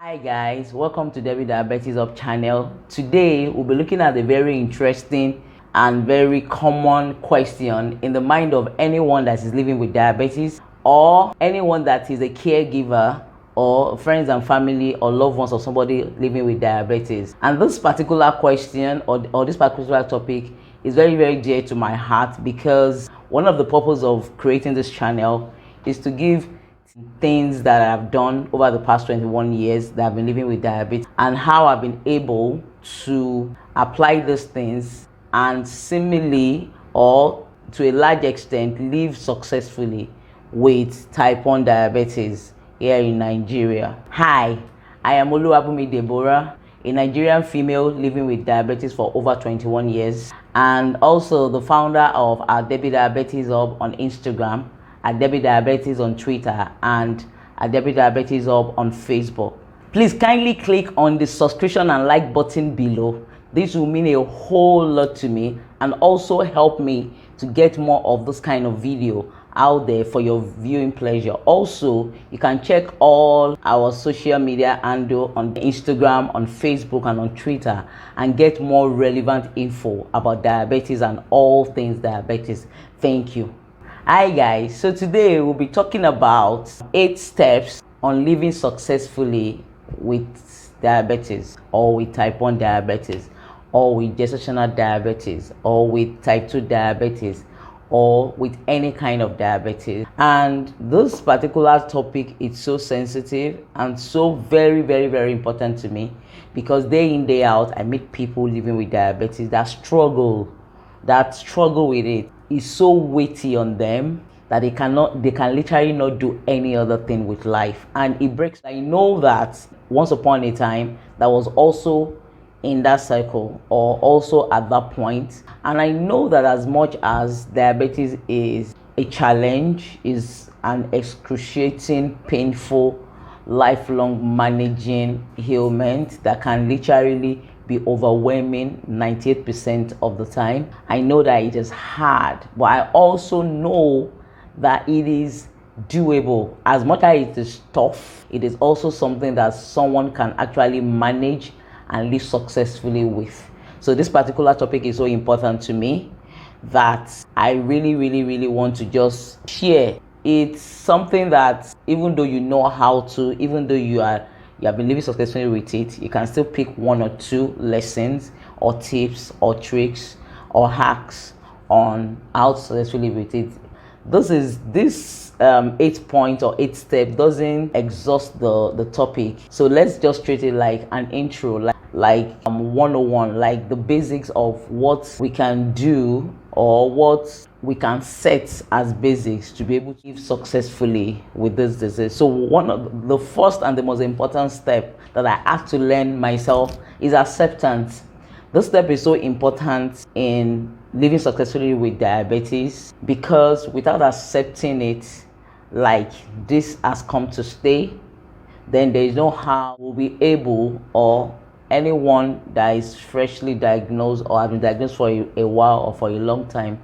Hi guys, welcome to Debbie Diabetes Up channel. Today we'll be looking at a very interesting and very common question in the mind of anyone that is living with diabetes or anyone that is a caregiver or friends and family or loved ones of somebody living with diabetes. And this particular question or this particular topic is very dear to my heart because one of the purposes of creating this channel is to give things that I've done over the past 21 years that I've been living with diabetes and how I've been able to apply these things and seemingly or to a large extent live successfully with type 1 diabetes here in Nigeria. Hi, I am Oluwabumi Deborah, a Nigerian female living with diabetes for over 21 years and also the founder of our Debbie Diabetes Hub on Instagram, at Debbie Diabetes on Twitter, and at Debbie Diabetes Hub on Facebook. Please kindly click on the subscription and like button below. This will mean a whole lot to me and also help me to get more of this kind of video out there for your viewing pleasure. Also, you can check all our social media handle on Instagram, on Facebook, and on Twitter and get more relevant info about diabetes and all things diabetes. Thank you. Hi guys, so today we'll be talking about 8 steps on living successfully with diabetes or with type 1 diabetes or with gestational diabetes or with type 2 diabetes or with any kind of diabetes. And this particular topic is so sensitive and so very important to me because day in day out I meet people living with diabetes that struggle with it. Is so weighty on them that they can literally not do any other thing with life, and it breaks. I know that once upon a time that was also in that cycle or also at that point, and I know that as much as diabetes is a challenge, is an excruciating, painful, lifelong managing ailment that can literally be overwhelming 98% of the time. I know that it is hard, but I also know that it is doable. As much as it is tough, it is also something that someone can actually manage and live successfully with. So this particular topic is so important to me that I really want to just share. It's something that even though you know how to, even though you have been living successfully with it, you can still pick 1 or 2 lessons or tips or tricks or hacks on how to successfully with it. This 8 point or 8 step doesn't exhaust the topic. So let's just treat it like an intro, like 101, like the basics of what we can do or what we can set as basics to be able to live successfully with this disease. So one of the first and the most important step that I had to learn myself is acceptance. This step is so important in living successfully with diabetes because without accepting it, like this has come to stay, then there is no how we'll be able, or anyone that is freshly diagnosed or has been diagnosed for a while or for a long time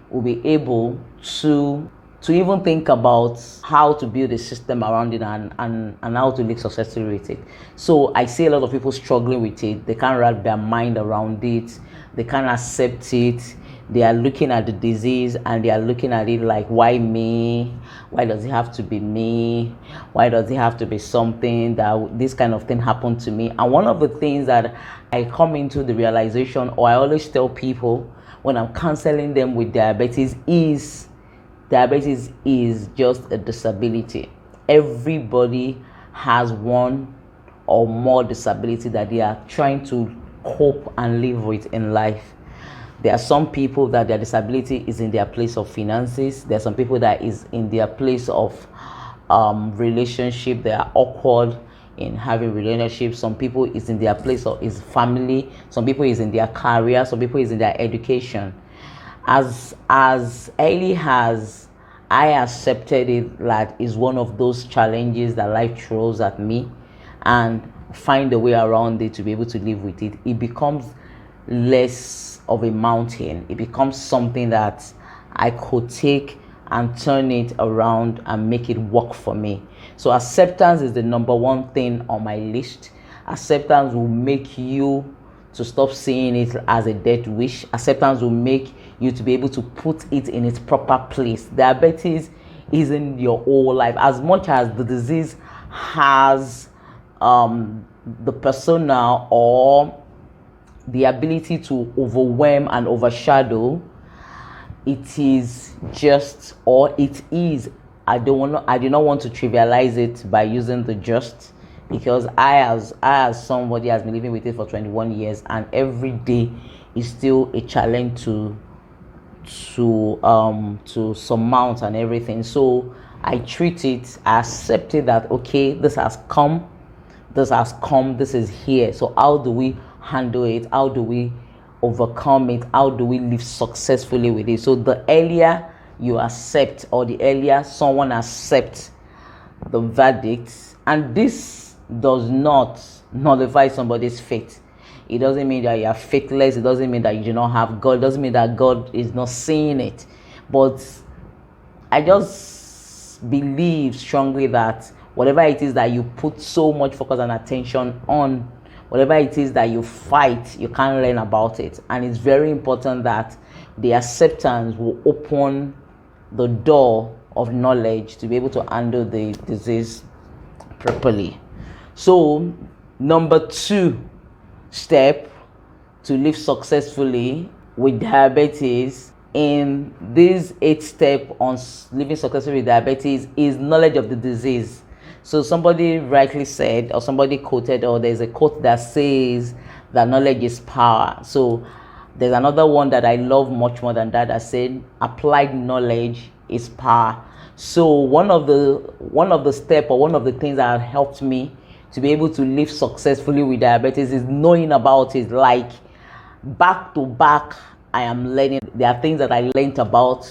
will be able to even think about how to build a system around it and how to live successfully with it. So I see a lot of people struggling with it. They can't wrap their mind around it. They can't accept it. They are looking at the disease and they are looking at it like, why me? Why does it have to be me? Why does it have to be something that this kind of thing happened to me? And one of the things that I come into the realization, or I always tell people when I'm counseling them with diabetes is just a disability. Everybody has one or more disability that they are trying to cope and live with in life. There are some people that their disability is in their place of finances. There are some people that is in their place of relationship. They are awkward in having relationships. Some people is in their place of is family. Some people is in their career. Some people is in their education. As early as I accepted it, that is one of those challenges that life throws at me, and find a way around it to be able to live with it, it becomes less of a mountain. It becomes something that I could take and turn it around and make it work for me. So acceptance is the number one thing on my list. Acceptance will make you to stop seeing it as a dead wish. Acceptance will make you to be able to put it in its proper place. Diabetes isn't your whole life. As much as the disease has the persona or the ability to overwhelm and overshadow, it is just, or it is, I do not want to trivialize it by using the just, because I as somebody has been living with it for 21 years, and every day is still a challenge to surmount and everything. So I treat it, I accept it that okay, this has come, this is here. So how do we handle it? How do we overcome it? How do we live successfully with it? So the earlier you accept, or the earlier someone accepts the verdict, and this does not nullify somebody's faith. It doesn't mean that you are faithless. It doesn't mean that you do not have God. It doesn't mean that God is not seeing it. But I just believe strongly that whatever it is that you put so much focus and attention on, whatever it is that you fight, you can't learn about it. And it's very important that the acceptance will open the door of knowledge to be able to handle the disease properly. So number 2 step to live successfully with diabetes in this 8 step on living successfully with diabetes is knowledge of the disease. So somebody rightly said, or somebody quoted, or there's a quote that says that knowledge is power. So there's another one that I love much more than that said applied knowledge is power. So one of the step, or one of the things that have helped me to be able to live successfully with diabetes is knowing about it. Like back to back, I am learning. There are things that I learned about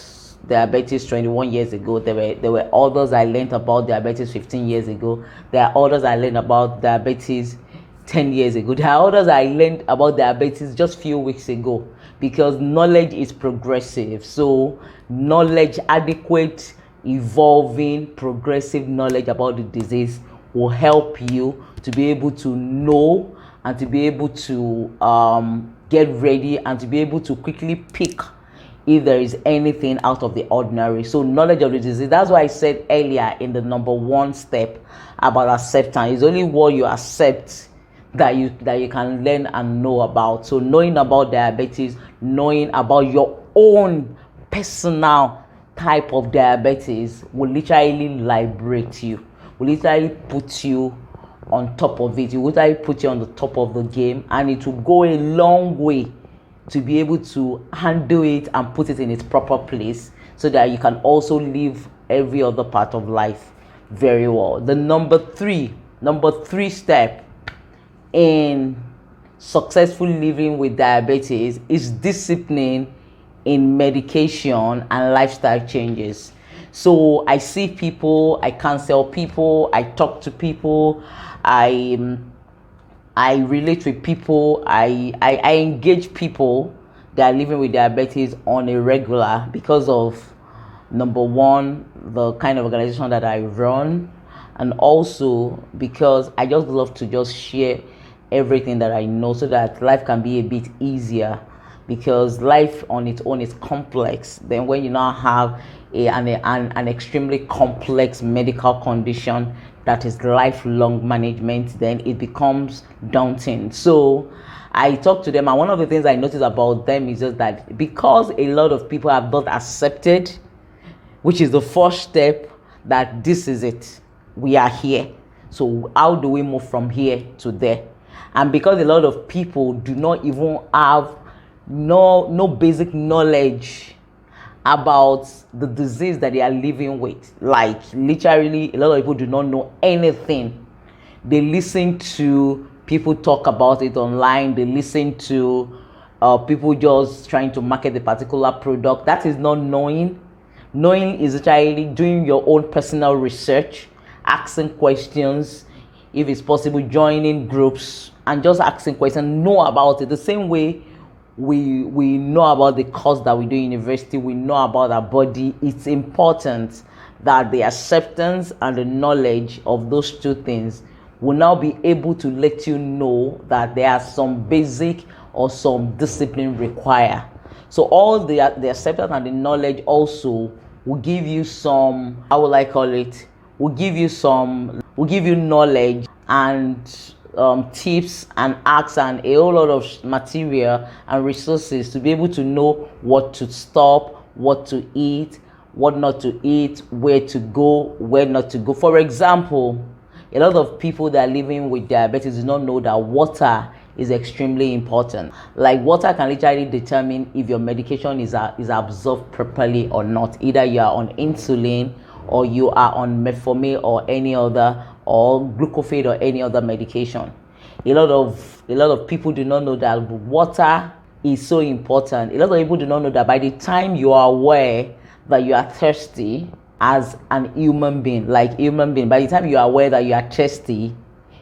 diabetes 21 years ago. There were others I learned about diabetes 15 years ago. There are others I learned about diabetes 10 years ago. There are others I learned about diabetes just few weeks ago, because knowledge is progressive. So knowledge, adequate, evolving, progressive knowledge about the disease will help you to be able to know and to be able to get ready and to be able to quickly pick if there is anything out of the ordinary. So knowledge of the disease, that's why I said earlier in the number 1 step about acceptance. It's only what you accept that you can learn and know about. So knowing about diabetes, knowing about your own personal type of diabetes will literally liberate you, will literally put you on top of it. It will literally put you on the top of the game, and it will go a long way to be able to handle it and put it in its proper place, so that you can also live every other part of life very well. The number three step in successful living with diabetes is discipline in medication and lifestyle changes. So I see people, I counsel people, I talk to people, I relate with people, I engage people that are living with diabetes on a regular, because of number 1, the kind of organization that I run, and also because I just love to just share everything that I know, so that life can be a bit easier, because life on its own is complex. Then when you now have an extremely complex medical condition that is lifelong management, then it becomes daunting. So I talk to them, and one of the things I notice about them is just that because a lot of people have not accepted, which is the first step, that this is it, we are here, so how do we move from here to there? And because a lot of people do not even have no basic knowledge about the disease that they are living with, like literally a lot of people do not know anything. They listen to people talk about it online, they listen to people just trying to market a particular product. That is not knowing. Knowing is literally doing your own personal research, asking questions, if it's possible joining groups and just asking questions, know about it. The same way we know about the course that we do in university, we know about our body. It's important that the acceptance and the knowledge of those two things will now be able to let you know that there are some basic or some discipline required. So all the acceptance and the knowledge also will give you some, how will I call it, will give you knowledge and tips and acts and a whole lot of material and resources to be able to know what to stop, what to eat, what not to eat, where to go, where not to go. For example, a lot of people that are living with diabetes do not know that water is extremely important. Like, water can literally determine if your medication is absorbed properly or not. Either you are on insulin or you are on metformin or any other, or glucophage or any other medication. A lot of people do not know that water is so important. A lot of people do not know that by the time you are aware that you are thirsty as an human being, by the time you are aware that you are thirsty,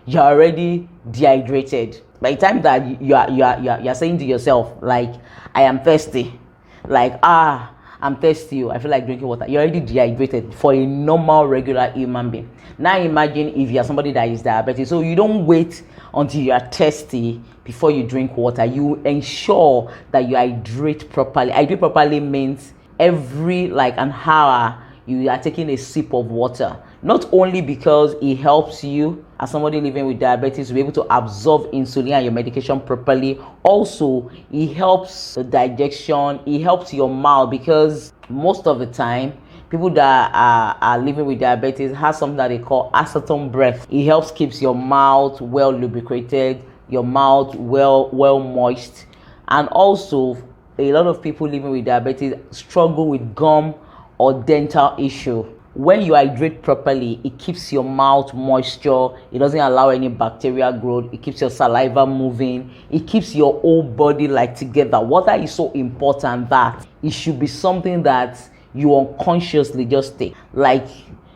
you're already dehydrated. By the time that you are saying to yourself, like, I am thirsty, like, I'm thirsty, I feel like drinking water, you're already dehydrated for a normal regular human being. Now imagine if you're somebody that is diabetic. So you don't wait until you are thirsty before you drink water. You ensure that you hydrate properly. Hydrate properly means every like an hour you are taking a sip of water. Not only because it helps you as somebody living with diabetes to be able to absorb insulin and your medication properly, also it helps the digestion, it helps your mouth, because most of the time people that are living with diabetes have something that they call acetone breath. It helps keeps your mouth well lubricated, your mouth well moist. And also a lot of people living with diabetes struggle with gum or dental issue. When you hydrate properly, it keeps your mouth moisture, it doesn't allow any bacterial growth, it keeps your saliva moving, it keeps your whole body like together. Water is so important that it should be something that you unconsciously just take. Like,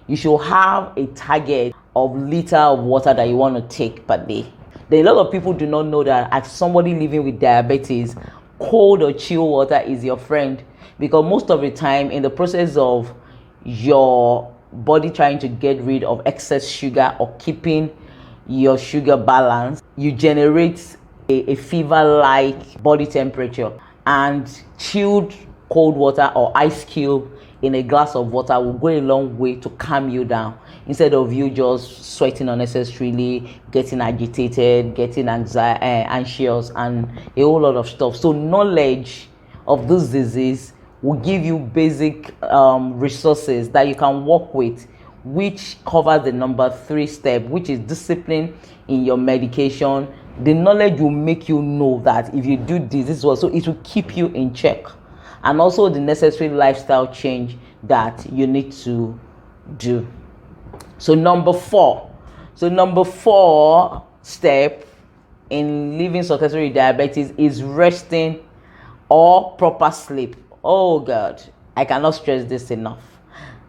you should have a target of liter of water that you want to take per day. Then a lot of people do not know that as somebody living with diabetes, cold or chill water is your friend, because most of the time in the process of your body trying to get rid of excess sugar or keeping your sugar balance, you generate a fever-like body temperature, and chilled cold water or ice cube in a glass of water will go a long way to calm you down, instead of you just sweating unnecessarily, getting agitated, getting anxious and a whole lot of stuff. So knowledge of this disease will give you basic resources that you can work with, which covers the number 3 step, which is discipline in your medication. The knowledge will make you know that if you do this is what, so it will keep you in check, and also the necessary lifestyle change that you need to do. So number 4 step in living successfully with diabetes is resting or proper sleep. Oh God, I cannot stress this enough.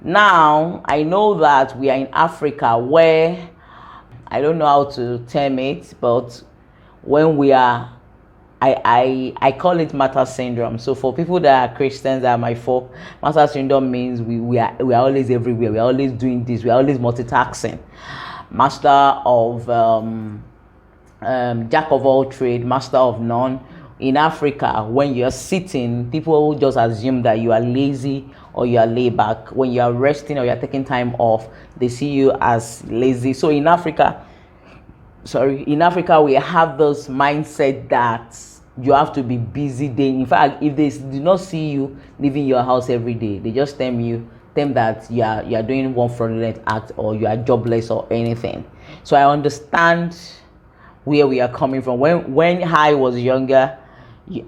Now, I know that we are in Africa where, I don't know how to term it, but when we are, I call it martyr syndrome. So for people that are Christians, that are my folk, martyr syndrome means we are always everywhere. We are always doing this. We are always multitasking. Master of jack of all trade, master of none. In Africa, when you're sitting, people will just assume that you are lazy or you are laid back. When you are resting or you are taking time off, they see you as lazy. So in Africa, we have this mindset that you have to be busy day. In fact, if they do not see you leaving your house every day, they just tell that you are doing one fraudulent act or you are jobless or anything. So I understand where we are coming from. When I was younger,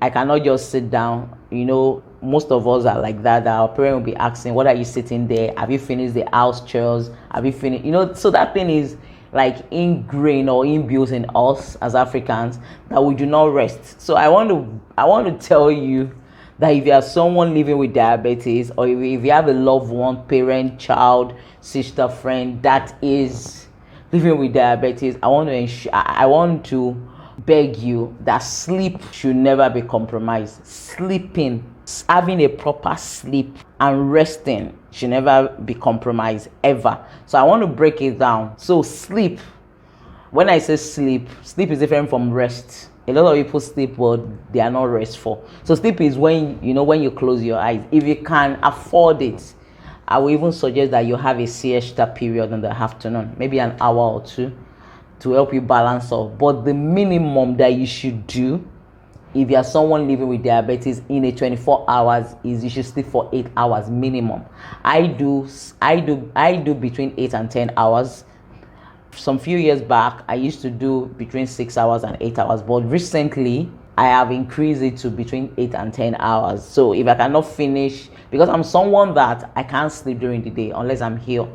I cannot just sit down. You know, most of us are like that. Our parents will be asking, what are you sitting there? Have you finished the house chores? Have you finished? You know, so that thing is like ingrained or inbuilt in us as Africans, that we do not rest. So I want to tell you that if you are someone living with diabetes, or if you have a loved one, parent, child, sister, friend that is living with diabetes, I want to beg you that sleep should never be compromised. Sleeping, having a proper sleep and resting should never be compromised ever. So I want to break it down. So sleep, when I say sleep is different from rest. A lot of people sleep but they are not restful. So sleep is when you close your eyes. If you can afford it, I will even suggest that you have a siesta period in the afternoon, maybe an hour or two, to help you balance off. But the minimum that you should do, if you are someone living with diabetes in a 24 hours, is you should sleep for 8 hours minimum. I do between 8 and 10 hours. Some few years back, I used to do between 6 hours and 8 hours, but recently I have increased it to between 8 and 10 hours. So if I cannot finish, because I'm someone that I can't sleep during the day unless I'm here.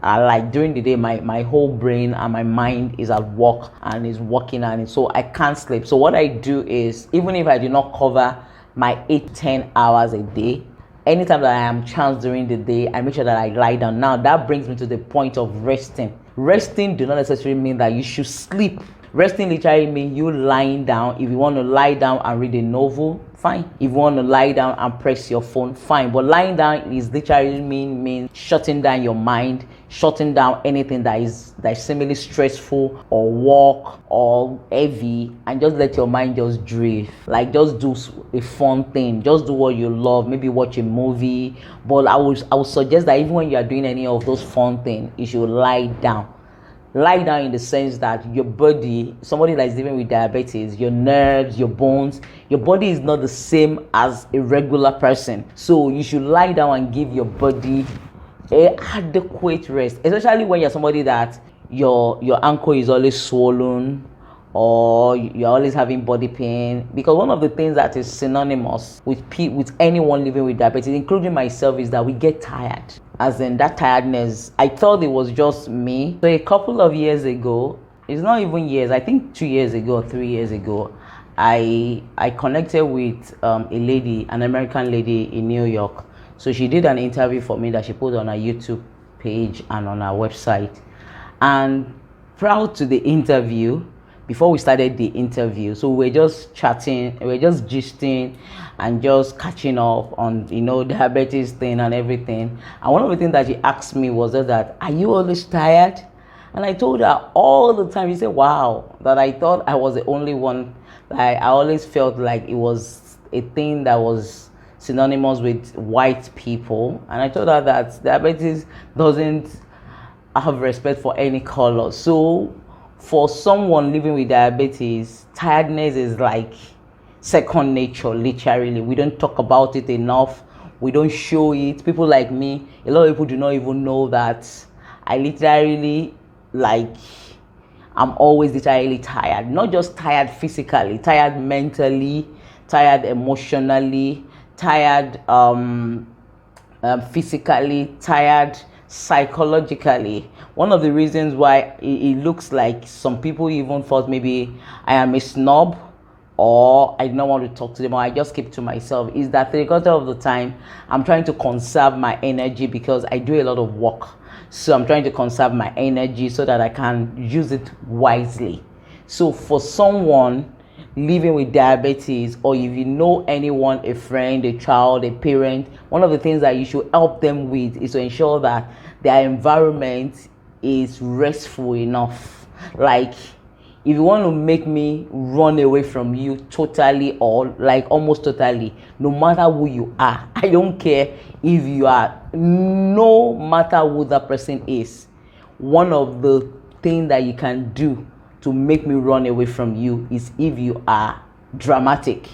Like during the day, my whole brain and my mind is at work and is working, and so I can't sleep. So what I do is, even if I do not cover my 8-10 hours a day, anytime that I am chance during the day, I make sure that I lie down. Now that brings me to the point of resting. Resting do not necessarily mean that you should sleep. Resting literally means you lying down. If you want to lie down and read a novel, fine. If you want to lie down and press your phone, fine. But lying down is literally means shutting down your mind, shutting down anything that is seemingly stressful or work or heavy, and just let your mind just drift. Like, just do a fun thing. Just do what you love. Maybe watch a movie. But I would suggest that even when you are doing any of those fun things, you should lie down. Lie down in the sense that your body, somebody that is living with diabetes, your nerves, your bones, your body is not the same as a regular person. So you should lie down and give your body a adequate rest, especially when you're somebody that your ankle is always swollen or you're always having body pain. Because one of the things that is synonymous with anyone living with diabetes, including myself, is that we get tired. As in, that tiredness, I thought it was just me. So a couple of years ago, it's not even years, I think 2 years ago or 3 years ago, I connected with a lady, an American lady in New York. So she did an interview for me that she put on her YouTube page and on her website. And prior to the interview, before we started the interview, so we were just chatting, we were just gisting and just catching up on diabetes thing and everything. And one of the things that she asked me was that, are you always tired? And I told her all the time. She said, wow, that I thought I was the only one. I always felt like it was a thing that was synonymous with white people. And I told her that diabetes doesn't have respect for any color. So for someone living with diabetes, tiredness is like second nature, literally. We don't talk about it enough. We don't show it. People like me, a lot of people do not even know that I literally, I'm always literally tired. Not just tired physically, tired mentally, tired emotionally, tired physically, tired psychologically. One of the reasons why it looks like some people even thought maybe I am a snob or I don't want to talk to them or I just keep to myself is that 3/4 of the time I'm trying to conserve my energy because I do a lot of work. So I'm trying to conserve my energy so that I can use it wisely. So for someone living with diabetes, or if you know anyone, a friend, a child, a parent, one of the things that you should help them with is to ensure that their environment is restful enough. Like, if you want to make me run away from you totally, or like almost totally, no matter who you are, I don't care if you are, no matter who that person is, one of the things that you can do to make me run away from you is if you are dramatic.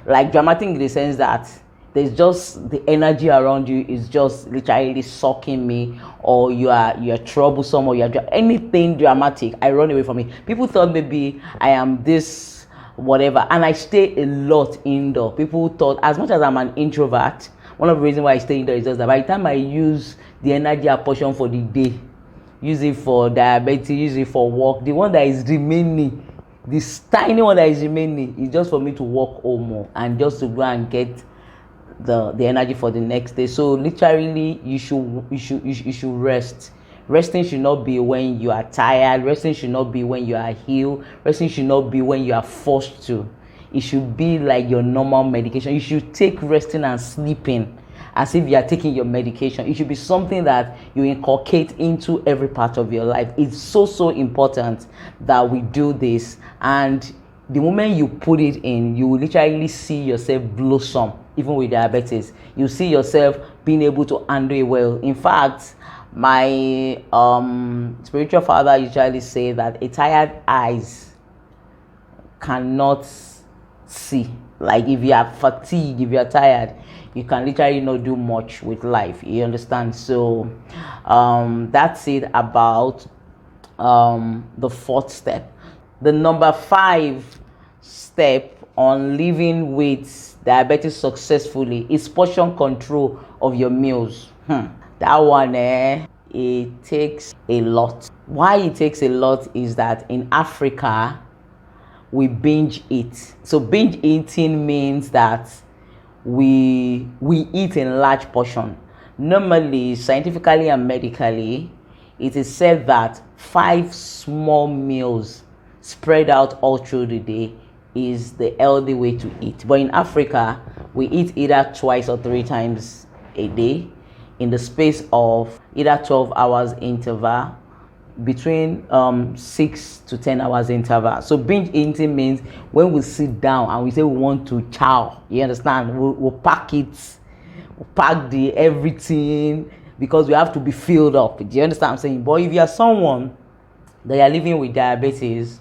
Like, dramatic in the sense that there's just the energy around you is just literally sucking me, or you are troublesome, or you are anything dramatic, I run away from it. People thought maybe I am this whatever, and I stay a lot indoor. People thought, as much as I'm an introvert, one of the reasons why I stay indoor is just that by the time I use the energy apportion for the day, use it for diabetes, use it for work, the one that is remaining, this tiny one that is remaining, is just for me to walk home more and just to go and get the energy for the next day. So literally, you should rest. Resting should not be when you are tired. Resting should not be when you are healed. Resting should not be when you are forced to. It should be like your normal medication. You should take resting and sleeping as if you are taking your medication. It should be something that you inculcate into every part of your life. It's so important that we do this, and the moment you put it in, you will literally see yourself blossom. Even with diabetes, you see yourself being able to handle it well. In fact, my spiritual father usually say that a tired eyes cannot see. Like if you are fatigued, if you are tired, you can literally not do much with life. You understand? So that's it about the fourth step. The number 5 step on living with diabetes successfully is portion control of your meals. That one, it takes a lot. Why it takes a lot is that in Africa, we binge eat. So binge eating means that we eat in large portion. Normally, scientifically and medically, it is said that 5 small meals spread out all through the day is the healthy way to eat. But in Africa, we eat either 2 or 3 times a day in the space of either 12 hours interval, between 6 to 10 hours interval. So binge eating means when we sit down and we say we want to chow, you understand, we'll pack it, we'll pack the everything, because we have to be filled up. Do you understand what I'm saying? But if you are someone that are living with diabetes,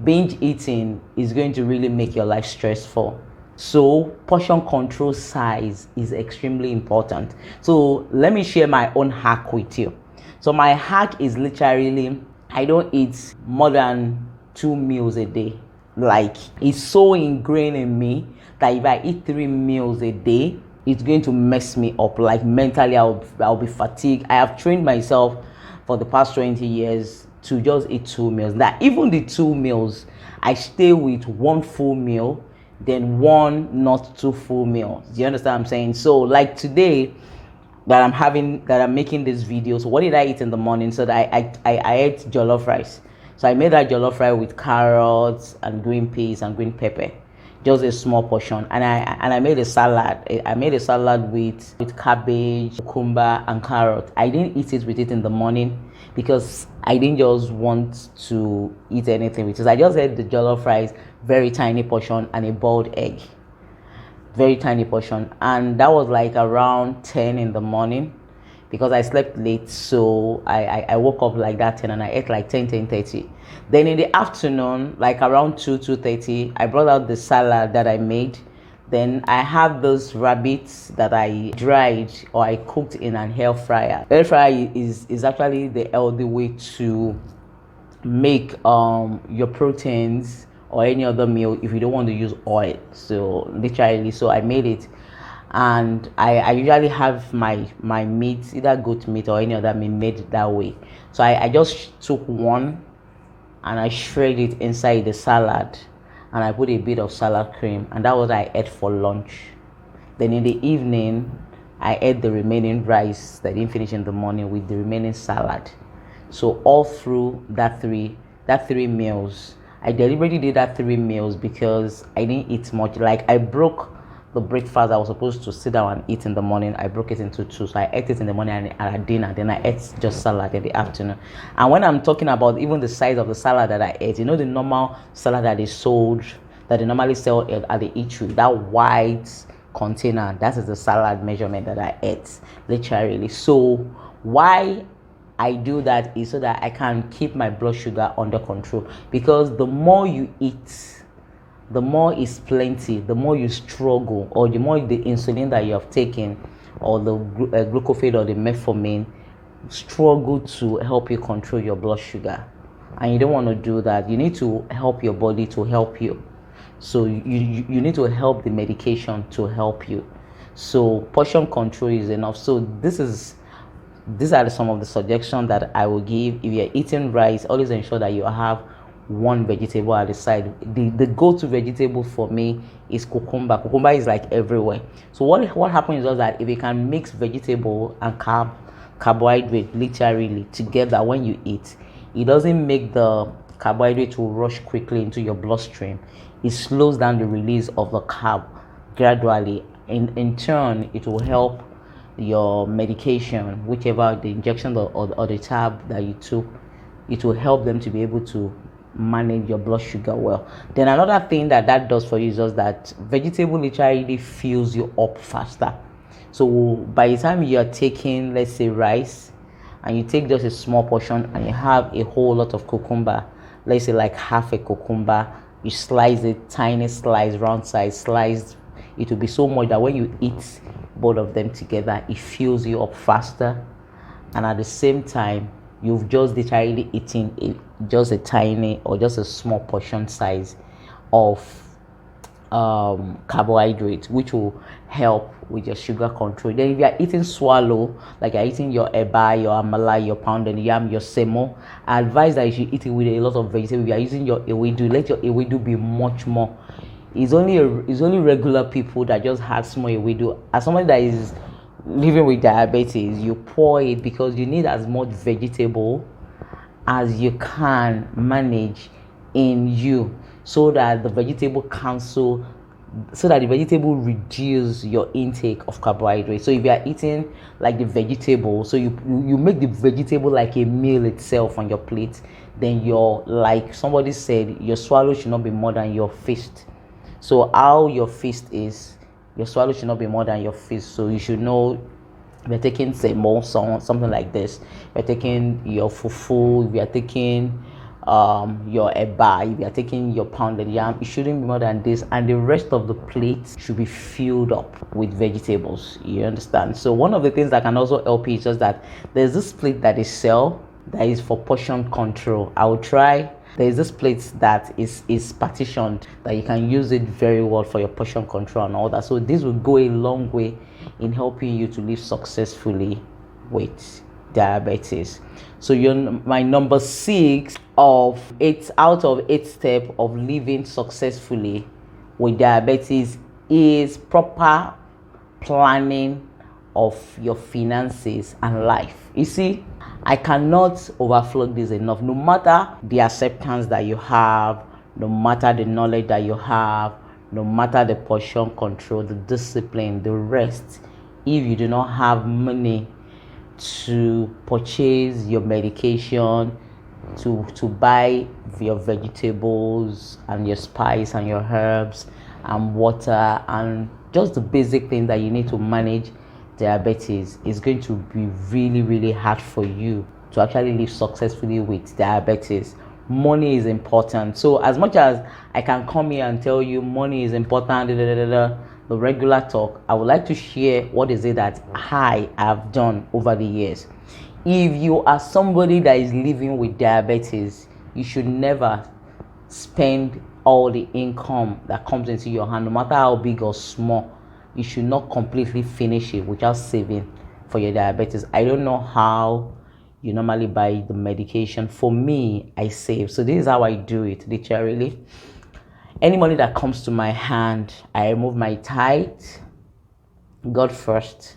binge eating is going to really make your life stressful. So portion control size is extremely important. So let me share my own hack with you. So my hack is literally, I don't eat more than 2 meals a day. Like, it's so ingrained in me that if I eat 3 meals a day, it's going to mess me up. Like mentally, I'll be fatigued. I have trained myself for the past 20 years to just eat 2 meals. Now, even the 2 meals, I stay with 1 full meal, then 1 not 2 full meals. Do you understand what I'm saying? So like today, that I'm making this video. So what did I eat in the morning? So that I ate jollof rice. So I made that jollof rice with carrots and green peas and green pepper, just a small portion. And I made a salad. I made a salad with cabbage, cucumber, and carrot. I didn't eat it with it in the morning because I didn't just want to eat anything with it. I just ate the jollof rice, very tiny portion, and a boiled egg. Very tiny portion, and that was like around 10 in the morning because I slept late. So I woke up like that 10 and I ate like 10:30. Then in the afternoon, like around 2:30, I brought out the salad that I made. Then I have those rabbits that I dried or I cooked in an air fryer. Air fryer is actually the healthy way to make your proteins or any other meal if you don't want to use oil. So literally, so I made it, and I usually have my meat, either goat meat or any other meat, made that way. So I just took one and I shredded it inside the salad, and I put a bit of salad cream, and that was what I ate for lunch. Then in the evening, I ate the remaining rice that I didn't finish in the morning with the remaining salad. So all through that three meals, I deliberately did that 3 meals because I didn't eat much. Like, I broke the breakfast I was supposed to sit down and eat in the morning. I broke it into 2. So I ate it in the morning and at dinner. Then I ate just salad in the afternoon. And when I'm talking about even the size of the salad that I ate, you know, the normal salad that is sold, that they normally sell at the eatery, that white container, that is the salad measurement that I ate, literally. So why I do that is so that I can keep my blood sugar under control, because the more you eat, the more is plenty, the more you struggle, or the more the insulin that you have taken, or the glucophage or the metformin struggle to help you control your blood sugar. And you don't want to do that. You need to help your body to help you. So you need to help the medication to help you. So portion control is enough. So these are some of the suggestions that I will give. If you're eating rice, always ensure that you have 1 vegetable at the side. The go-to vegetable for me is cucumber. Cucumber is like everywhere. So what happens is that if you can mix vegetable and carb carbohydrate literally together when you eat, it doesn't make the carbohydrate to rush quickly into your bloodstream. It slows down the release of the carb gradually. In turn, it will help your medication, whichever the injection or the tab that you took, it will help them to be able to manage your blood sugar well. Then another thing that does for you is just that vegetable literally fills you up faster. So by the time you are taking, let's say, rice, and you take just a small portion and you have a whole lot of cucumber, let's say like half a cucumber, you slice it, tiny slice, round size sliced, it will be so much that when you eat both of them together, it fills you up faster, and at the same time you've just literally eaten just a tiny or just a small portion size of carbohydrate, which will help with your sugar control. Then if you are eating swallow, like you're eating your eba, your amala, your pounded yam, your semo, I advise that you should eat it with a lot of vegetables. If you are using your ewedu, let your ewedu be much more. It's only regular people that just have small ewedu. As somebody that is living with diabetes, you pour it because you need as much vegetable as you can manage in you, so that the vegetable reduce your intake of carbohydrates. So if you are eating like the vegetable, so you make the vegetable like a meal itself on your plate, then like somebody said, your swallow should not be more than your fist. So how your fist is, your swallow should not be more than your fist. So you should know, if you're taking semo, something like this, if you're taking your fufu, if you're taking your eba, if you're taking your pounded yam, it shouldn't be more than this, and the rest of the plate should be filled up with vegetables. You understand? So one of the things that can also help you is just that there's this plate that they sell that is for portion control. I will try. There is this plate that is partitioned, that you can use it very well for your portion control and all that. So this will go a long way in helping you to live successfully with diabetes. So my number 6 of 8 out of 8 steps of living successfully with diabetes is proper planning of your finances and life. You see, I cannot overflow this enough. No matter the acceptance that you have, no matter the knowledge that you have, no matter the portion control, the discipline, the rest, if you do not have money to purchase your medication, to buy your vegetables and your spice and your herbs and water and just the basic things that you need to manage diabetes, is going to be really, really hard for you to actually live successfully with diabetes. Money is important. So as much as I can come here and tell you money is important, the regular talk, I would like to share what is it that I have done over the years. If you are somebody that is living with diabetes, you should never spend all the income that comes into your hand, no matter how big or small. You should not completely finish it without saving for your diabetes. I don't know how you normally buy the medication. For me, I save. So this is how I do it, literally. Any money that comes to my hand, I remove my tithe, God first.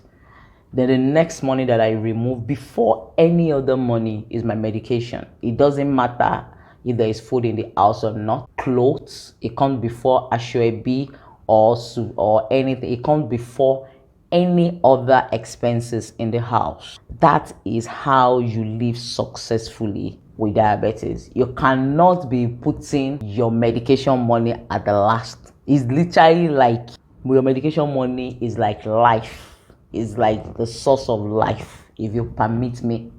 Then the next money that I remove before any other money is my medication. It doesn't matter if there is food in the house or not. Clothes, it comes before Ashwebi or anything. It comes before any other expenses in the house. That is how you live successfully with diabetes. You cannot be putting your medication money at the last. It's literally like your medication money is like life. It's like the source of life, if you permit me.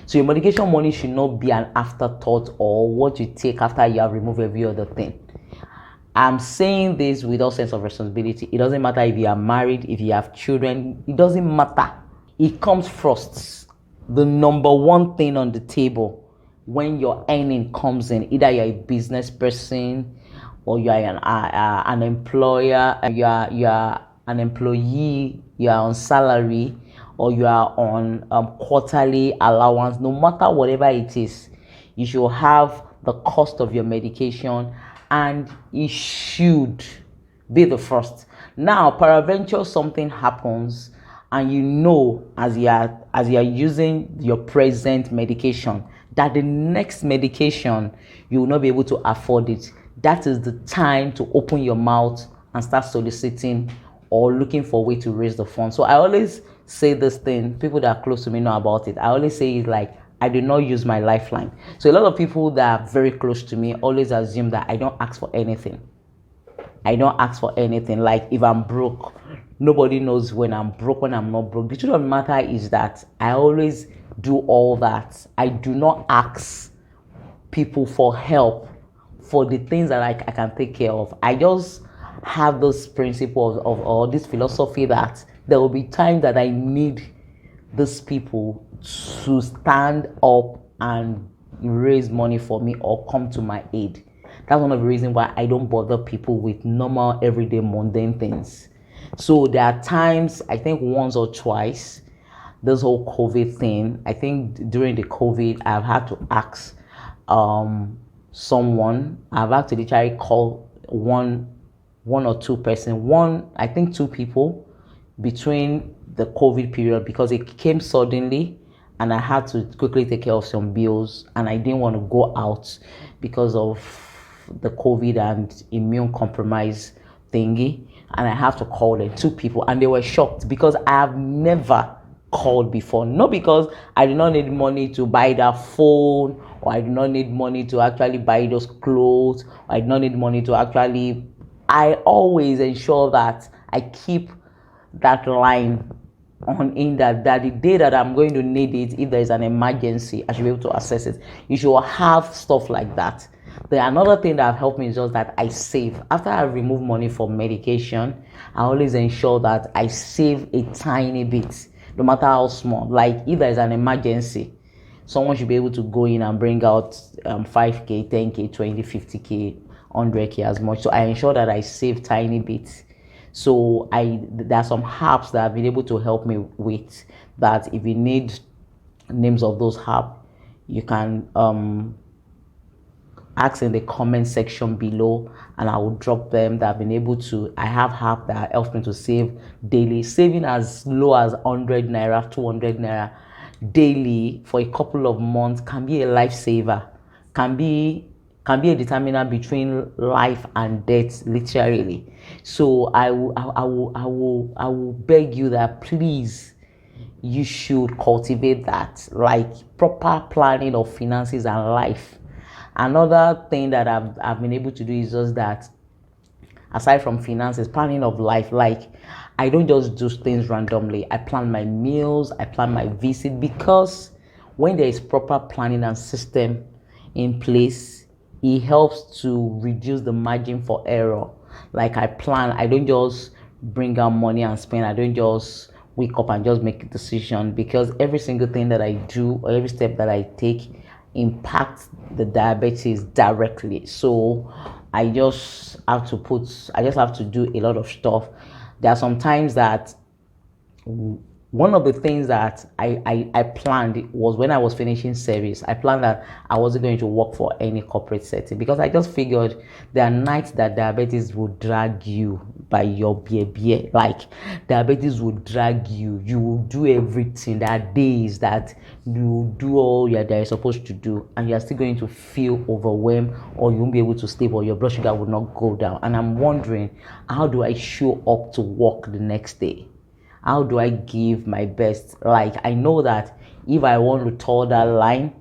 So your medication money should not be an afterthought or what you take after you have removed every other thing. I'm saying this with all sense of responsibility. It doesn't matter if you are married, if you have children, it doesn't matter. It comes first. The number one thing on the table when your earning comes in, either you're a business person or you are an employer, you are an employee, you are on salary, or you are on quarterly allowance, no matter whatever it is, you should have the cost of your medication, and it should be the first. Now, peradventure something happens and you know as you are using your present medication that the next medication you will not be able to afford it, that is the time to open your mouth and start soliciting or looking for a way to raise the funds. So I always say this thing, people that are close to me know about it. I always say it like, I do not use my lifeline. So a lot of people that are very close to me always assume that I don't ask for anything. I don't ask for anything. Like if I'm broke, nobody knows when I'm broke, when I'm not broke. The truth of the matter is that I always do all that. I do not ask people for help for the things that I can take care of. I just have this principle of or this philosophy that there will be times that I need these people to stand up and raise money for me or come to my aid. That's one of the reasons why I don't bother people with normal, everyday, mundane things. So there are times, I think once or twice, this whole COVID thing, I think during the COVID, I've had to ask someone. I've had to literally call one or two person, I think two people between the COVID period, because it came suddenly and I had to quickly take care of some bills and I didn't want to go out because of the COVID and immune compromise thingy, and I have to call them, two people, and they were shocked because I have never called before. Not because I did not need money to buy that phone, or I did not need money to actually buy those clothes, or I did not need money to actually, I always ensure that I keep that line on in that the day that I'm going to need it, if there is an emergency, I should be able to access it. You should have stuff like that. Another thing that have helped me is just that I save. After I remove money from medication, I always ensure that I save a tiny bit, no matter how small. Like if there is an emergency, someone should be able to go in and bring out 5k, 10k, 20, 50k, 100k, as much. So I ensure that I save tiny bits. So there are some apps that have been able to help me with that. If you need names of those apps, you can ask in the comment section below and I will drop them. That I've been able to, I have app that helps me to save daily, saving as low as 100 naira, 200 naira daily for a couple of months can be a lifesaver, can be a determinant between life and death, literally. So I will beg you that please, you should cultivate that, like proper planning of finances and life. Another thing that I've been able to do is just that, aside from finances, planning of life. Like I don't just do things randomly. I plan my meals, I plan my visit, because when there is proper planning and system in place, it helps to reduce the margin for error. Like I plan, I don't just bring out money and spend. I don't just wake up and just make a decision, because every single thing that I do or every step that I take impacts the diabetes directly. So I just have to do a lot of stuff. There are some times that one of the things that I planned was when I was finishing service, I planned that I wasn't going to work for any corporate setting, because I just figured there are nights that diabetes will drag you by your beer. Like diabetes will drag you. You will do everything. There are days that you do all that you're supposed to do and you're still going to feel overwhelmed, or you won't be able to sleep, or your blood sugar will not go down. And I'm wondering, how do I show up to work the next day? How do I give my best? Like I know that if I want to toe that line,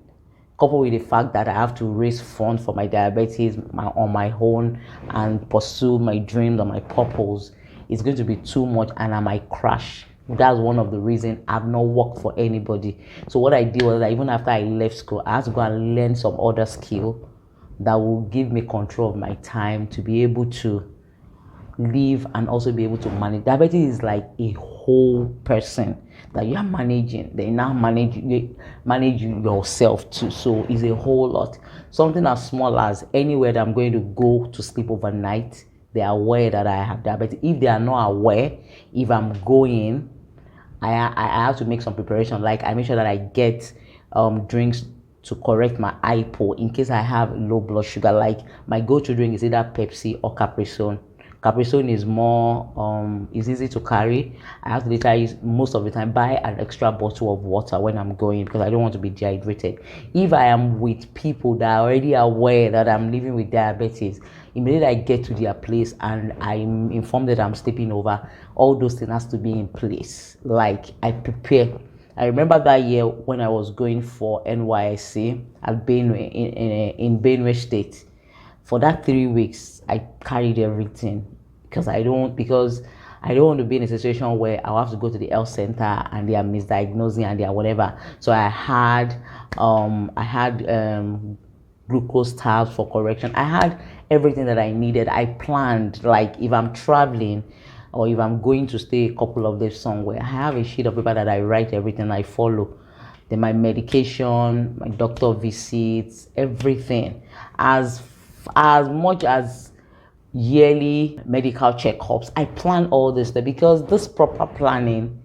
coupled with the fact that I have to raise funds for my diabetes on my own and pursue my dreams and my purpose, it's going to be too much and I might crash. That's one of the reasons I've not worked for anybody. So what I did was that even after I left school, I had to go and learn some other skill that will give me control of my time to be able to live and also be able to manage. Diabetes is like a whole person that you are managing. They now manage yourself too. So it's a whole lot. Something as small as anywhere that I'm going to go to sleep overnight, they are aware that I have diabetes. If they are not aware, if I'm going, I have to make some preparation. Like I make sure that I get drinks to correct my hypo in case I have low blood sugar. Like my go-to drink is either Pepsi or Capri Sun. Capri is more is easy to carry. I have to literally most of the time buy an extra bottle of water when I'm going because I don't want to be dehydrated. If I am with people that are already aware that I'm living with diabetes, immediately I get to their place and I'm informed that I'm sleeping over, all those things has to be in place. Like I prepare. I remember that year when I was going for NYSC at Benue in Benue State. For that 3 weeks, I carried everything because I don't want to be in a situation where I'll have to go to the health center and they are misdiagnosing and they are whatever. So I had glucose tabs for correction. I had everything that I needed. I planned, like if I'm traveling or if I'm going to stay a couple of days somewhere, I have a sheet of paper that I write everything I follow. Then my medication, my doctor visits, everything. As much as yearly medical checkups, I plan all this stuff because this proper planning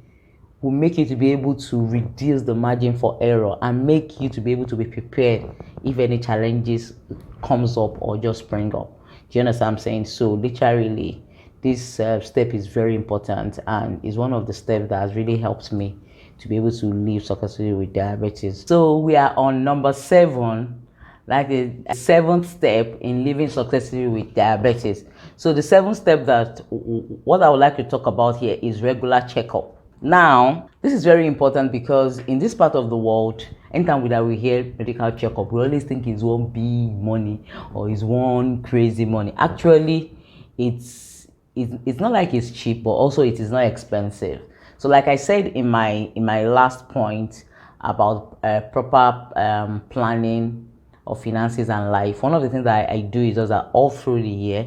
will make you to be able to reduce the margin for error and make you to be able to be prepared if any challenges comes up or just spring up. Do you understand what I'm saying? So literally, this step is very important and is one of the steps that has really helped me to be able to live successfully with diabetes. So we are on number 7, like the 7th step in living successfully with diabetes. So the 7th step that what I would like to talk about here is regular checkup. Now, this is very important because in this part of the world, anytime we hear medical checkup, we always think it's one big money or it's one crazy money. Actually, it's not like it's cheap, but also it is not expensive. So like I said in my last point about proper planning of finances and life, one of the things that I do is just that all through the year,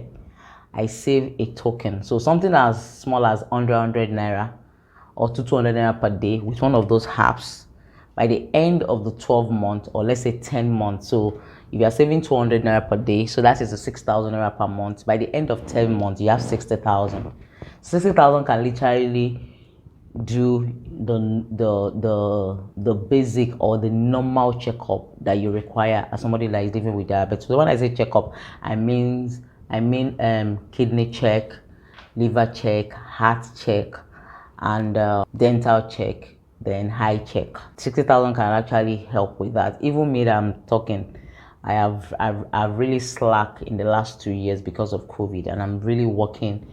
I save a token. So something as small as 100 naira or 200 naira per day with one of those apps. By the end of the 12 month, or let's say 10 months, so if you are saving 200 naira per day, so that is a 6,000 naira per month. By the end of 10 months, you have 60,000. 60,000 can literally do the basic or the normal checkup that you require as somebody that is living with diabetes. So when I say checkup, I mean kidney check, liver check, heart check, and dental check, then eye check. 60,000 can actually help with that. Even me that I'm talking, I've really slacked in the last 2 years because of COVID, and I'm really working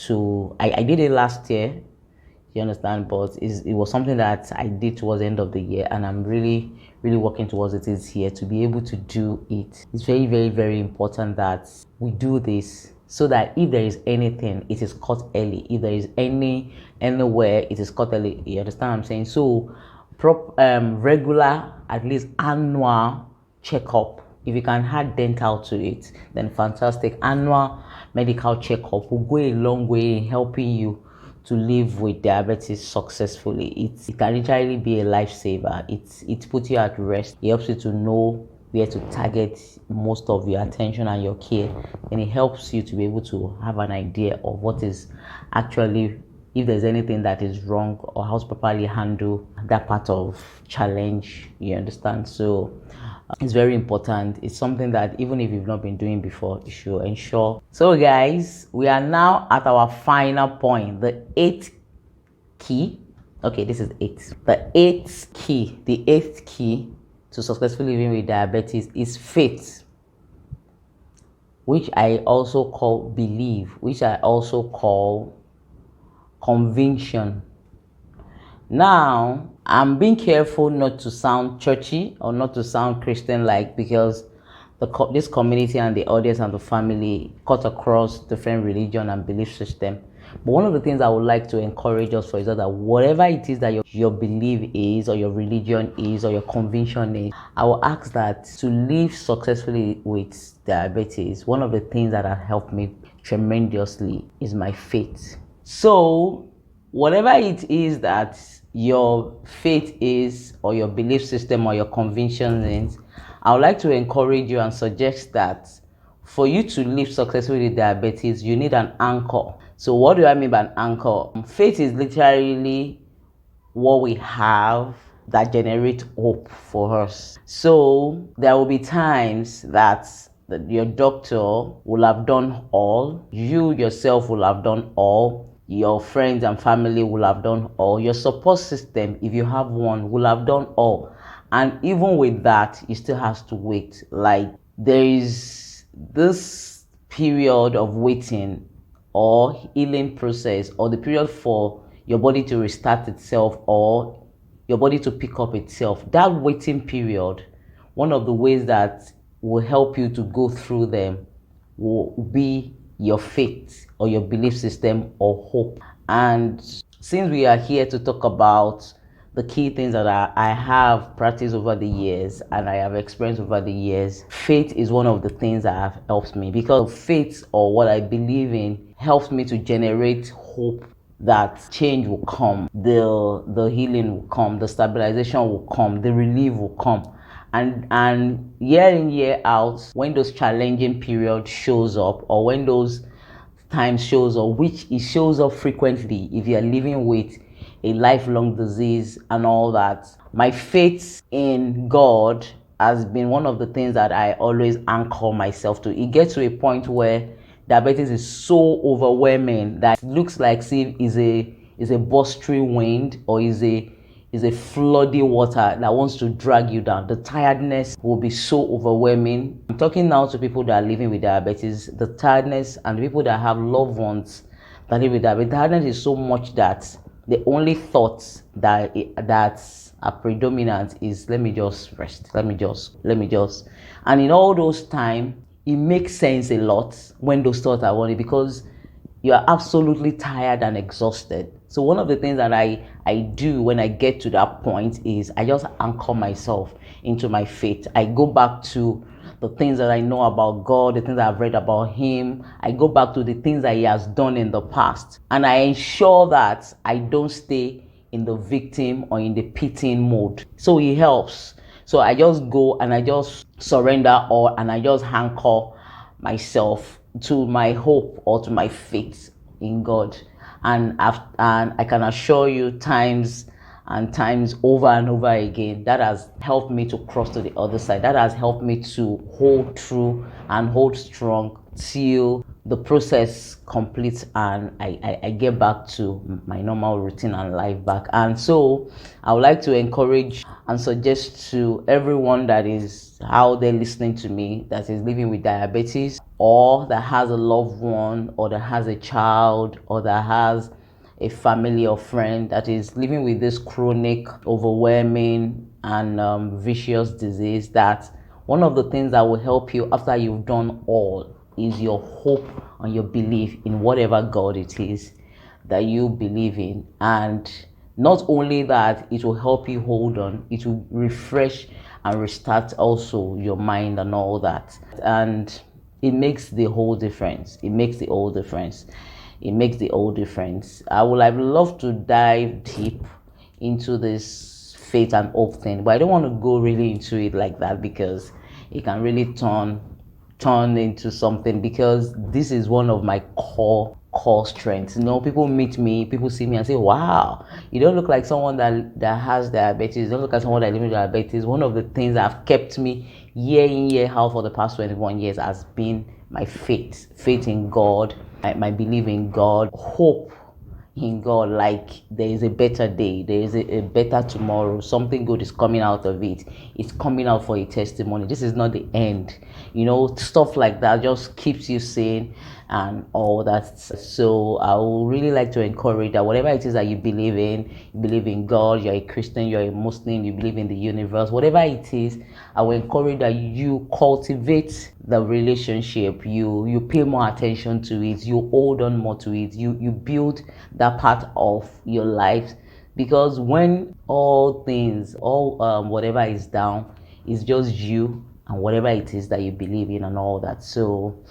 to. I did it last year, you understand, but it was something that I did towards the end of the year, and I'm really working towards it this year to be able to do it. It's very, very, very important that we do this so that if there is anything, it is caught early. If there is anywhere, it is caught early. You understand what I'm saying? So regular, at least annual checkup. If you can add dental to it, then fantastic. Annual medical checkup will go a long way in helping you to live with diabetes successfully. It can literally be a lifesaver. It puts you at rest. It helps you to know where to target most of your attention and your care, and it helps you to be able to have an idea of what is actually, if there's anything that is wrong, or how to properly handle that part of challenge. You understand? So it's very important. It's something that even if you've not been doing before, you should ensure. So guys, we are now at our final point, the 8th key. Okay, this is 8. The 8th key to successfully living with diabetes is faith, which I also call belief, which I also call conviction. Now, I'm being careful not to sound churchy or not to sound Christian-like, because this community and the audience and the family cut across different religion and belief system. But one of the things I would like to encourage us for is that whatever it is that your belief is, or your religion is, or your conviction is, I will ask that to live successfully with diabetes, one of the things that have helped me tremendously is my faith. So whatever it is that your faith is, or your belief system, or your conviction is, I would like to encourage you and suggest that for you to live successfully with diabetes, you need an anchor. So what do I mean by an anchor? Faith is literally what we have that generate hope for us. So there will be times that that your doctor will have done all, you yourself will have done all, your friends and family will have done all, your support system, if you have one, will have done all. And even with that, you still have to wait. Like, there is this period of waiting or healing process, or the period for your body to restart itself or your body to pick up itself. That waiting period, one of the ways that will help you to go through them will be your faith or your belief system or hope. And since we are here to talk about the key things that I have practiced over the years and I have experienced over the years, faith is one of the things that have helped me, because faith, or what I believe in, helps me to generate hope that change will come, the healing will come, the stabilization will come, the relief will come. And year in, year out, when those challenging periods shows up, or when those times shows up, which it shows up frequently if you are living with a lifelong disease and all that, my faith in God has been one of the things that I always anchor myself to. It gets to a point where diabetes is so overwhelming that it looks like is a bustering wind, or is a floody water that wants to drag you down. The tiredness will be so overwhelming. I'm talking now to people that are living with diabetes. The tiredness, and the people that have loved ones that live with diabetes, tiredness is so much that the only thoughts that are predominant is, let me just rest, let me just. And in all those times, it makes sense a lot when those thoughts are running, because you are absolutely tired and exhausted. So one of the things that I do when I get to that point is I just anchor myself into my faith. I go back to the things that I know about God, the things that I've read about Him. I go back to the things that He has done in the past, and I ensure that I don't stay in the victim or in the pitying mode. So it helps. So I just go and I just surrender all, and I just anchor myself to my hope or to my faith in God. And I can assure you, times and times over and over again, that has helped me to cross to the other side. That has helped me to hold true and hold strong till the process completes and I get back to my normal routine and life back. And so I would like to encourage and suggest to everyone that is out there listening to me, that is living with diabetes, or that has a loved one, or that has a child, or that has a family or friend that is living with this chronic, overwhelming, and vicious disease, that one of the things that will help you after you've done all is your hope and your belief in whatever God it is that you believe in. And not only that, it will help you hold on, it will refresh and restart also your mind and all that. And it makes the whole difference. It makes the whole difference. I would have loved to dive deep into this faith and hope thing, but I don't want to go really into it like that, because it can really turn into something, because this is one of my core strengths. People meet me, people see me and say, wow, you don't look like someone that has diabetes, you don't look like someone that lives with diabetes. One of the things that have kept me year in, year out for the past 21 years has been my faith in God, my belief in God, hope in God. Like, there is a better day, there is a better tomorrow, something good is coming out of it, it's coming out for a testimony, this is not the end. Stuff like that just keeps you sane and all that. So I would really like to encourage that whatever it is that you believe in God, you're a Christian, you're a Muslim, you believe in the universe, whatever it is, I will encourage that you cultivate the relationship, you pay more attention to it, you hold on more to it, you build that part of your life. Because when all whatever is down, it's just you and whatever it is that you believe in and all that. So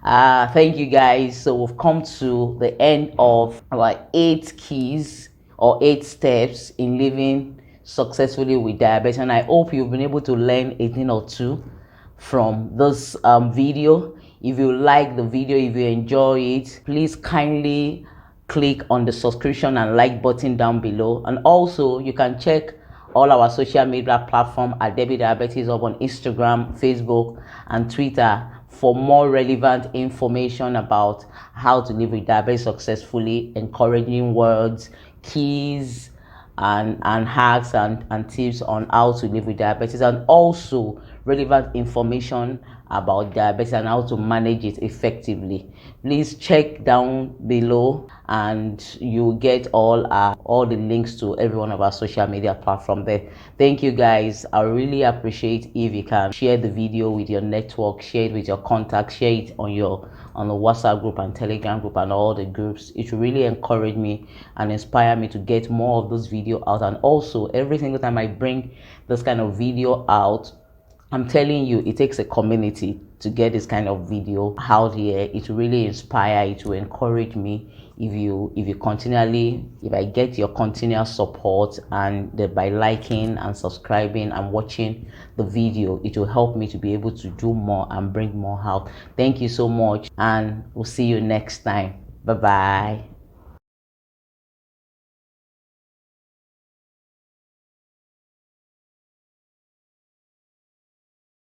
thank you guys. So we've come to the end of our 8 keys or 8 steps in living successfully with diabetes, and I hope you've been able to learn a thing or two from this video. If you like the video, if you enjoy it, please kindly click on the subscription and like button down below, and also you can check all our social media platform at Debbie Diabetes Hub on Instagram, Facebook, and Twitter for more relevant information about how to live with diabetes successfully, encouraging words, keys, and hacks and tips on how to live with diabetes, and also relevant information about diabetes and how to manage it effectively. Please check down below and you get all the links to every one of our social media platform there. Thank you guys. I really appreciate if you can share the video with your network, share it with your contacts, share it on the WhatsApp group and Telegram group and all the groups. It will really encourage me and inspire me to get more of those videos out. And also, every single time I bring this kind of video out, I'm telling you, it takes a community to get this kind of video out here. It will really inspire, it will encourage me if I get your continuous support, and by liking and subscribing and watching the video, it will help me to be able to do more and bring more out. Thank you so much, and we'll see you next time. Bye bye.